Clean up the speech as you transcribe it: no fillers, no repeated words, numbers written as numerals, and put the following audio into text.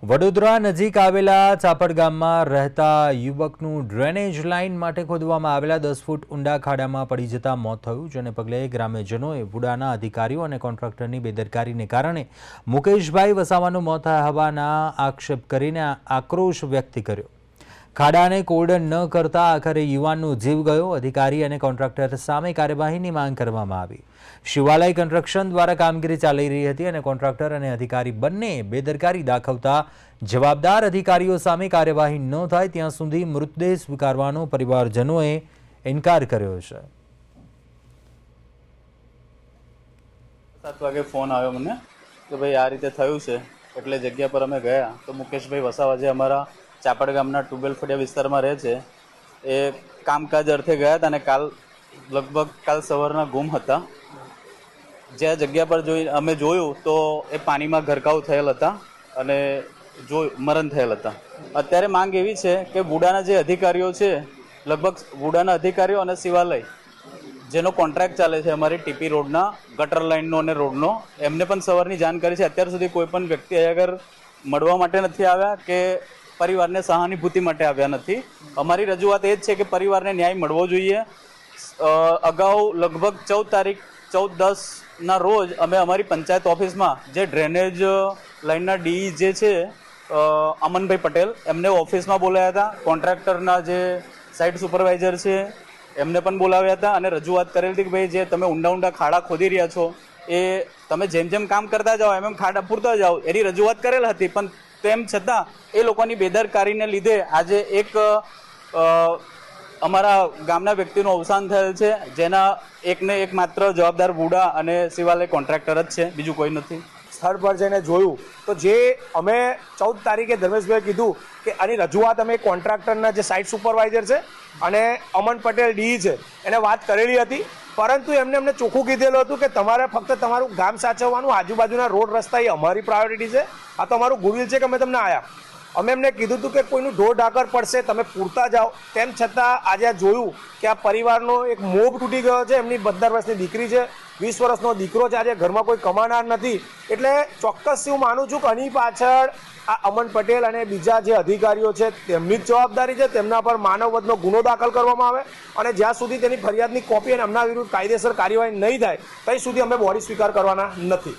વડોદરા નજીક આવેલા ચાપડ ગામમાં રહેતા યુવકનું ડ્રેનેજ લાઇન માટે ખોદવામાં આવેલા 10 ફૂટ ઊંડા ખાડામાં પડી જતા મોત થયું, જેને પગલે ગ્રામ્યજનોએ વુડાના અધિકારીઓ અને કોન્ટ્રાક્ટરની બેદરકારીને કારણે મુકેશભાઈ વસાવાનું મોત થયા હોવાના આક્ષેપ કરીને આક્રોશ વ્યક્ત કર્યો। ખાડાને કોર્ડન ન કરતા આખરે યુવાનનો જીવ ગયો। અધિકારી અને કોન્ટ્રાક્ટર સામે કાર્યવાહીની માંગ કરવામાં આવી। શિવાલય કન્સ્ટ્રક્શન દ્વારા કામગીરી ચાલી રહી હતી અને કોન્ટ્રાક્ટર અને અધિકારી બંને બેદરકારી દાખવતા જવાબદાર અધિકારીઓ સામે કાર્યવાહી ન થાય ત્યાં સુધી મૃતદેહ સ્વીકારવાનો પરિવારજનોએ ઇનકાર કર્યો છે। 7 વાગે ફોન આવ્યો મને કે ભાઈ આ રીતે થયું છે, એટલે જગ્યા પર અમે ગયા તો મુકેશભાઈ વસાવા જે અમારા ચાપડ ગામના ટ્યુબવેલ ફળિયા વિસ્તારમાં રહે છે એ કામકાજ અર્થે ગયા હતા અને કાલ સવારના ગુમ હતા। જે જગ્યા પર અમે જોયું તો એ પાણીમાં ગરકાવ થયેલ હતા અને મરણ થયેલ હતા। અત્યારે માંગ એવી છે કે વુડાના જે અધિકારીઓ છે, લગભગ વુડાના અધિકારીઓ અને શિવાલય જેનો કોન્ટ્રાક્ટ ચાલે છે અમારી ટીપી રોડના ગટર લાઇનનો અને રોડનો, એમને પણ સવારની જાણ કરી છે। અત્યાર સુધી કોઈ પણ વ્યક્તિ આગળ મળવા માટે નથી આવ્યા કે પરિવારને સહાનુભૂતિ માટે આવ્યા નથી। અમારી રજૂઆત એ જ છે કે પરિવારને ન્યાય મળવો જોઈએ। અગાઉ લગભગ 14/10ના રોજ અમે અમારી પંચાયત ઓફિસમાં જે ડ્રેનેજ લાઇનના ડી જે છે અમનભાઈ પટેલ એમને ઓફિસમાં બોલાવ્યા હતા। કોન્ટ્રાક્ટરના જે સાઇટ સુપરવાઇઝર છે એમને પણ બોલાવ્યા હતા અને રજૂઆત કરેલી હતી કે ભાઈ જે તમે ઊંડા ઊંડા ખાડા ખોદી રહ્યા છો એ તમે જેમ જેમ કામ કરતા જાઓ એમ ખાડા પૂરતા જાઓ એની રજૂઆત કરેલ હતી, પણ તેમ છતાં એ લોકોની બેદરકારીને લીધે આજે એક અમારા ગામના વ્યક્તિનું અવસાન થયેલ છે, જેના એકને એક માત્ર જવાબદાર વુડા અને શિવાલય કોન્ટ્રાક્ટર જ છે, બીજું કોઈ નથી। સ્થળ પર જઈને જોયું તો જે અમે 14 તારીખે ધર્મેશભાઈ કીધું કે આની રજૂઆત અમે કોન્ટ્રાક્ટરના જે સાઇટ સુપરવાઇઝર છે અને અમન પટેલ ડી છે એને વાત કરેલી હતી, પરંતુ અમને ચોખ્ખું કીધેલું હતું કે તમારે ફક્ત તમારું ગામ સાચવવાનું, આજુબાજુના રોડ રસ્તા એ અમારી પ્રાયોરિટી છે, આ તો અમારું ગુડવિલ છે કે અમે તમને આવ્યા। અમે એમને કીધું હતું કે કોઈનું ઢોર ઢાકર પડશે, તમે પૂરતા જાઓ। તેમ છતાં આજે આ જોયું કે આ પરિવારનો એક મોભ તૂટી ગયો છે। એમની 12 વર્ષની દીકરી છે, 20 વર્ષનો દીકરો છે, આજે ઘરમાં કોઈ કમાનાર નથી। એટલે ચોક્કસ હું માનું છું કે આની પાછળ આ અમન પટેલ અને બીજા જે અધિકારીઓ છે તેમની જ જવાબદારી છે। તેમના પર માનવવધનો ગુનો દાખલ કરવામાં આવે અને જ્યાં સુધી તેની ફરિયાદની કોપી અને એમના વિરુદ્ધ કાયદેસર કાર્યવાહી નહીં થાય ત્યાં સુધી અમે બોડી સ્વીકાર કરવાના નથી।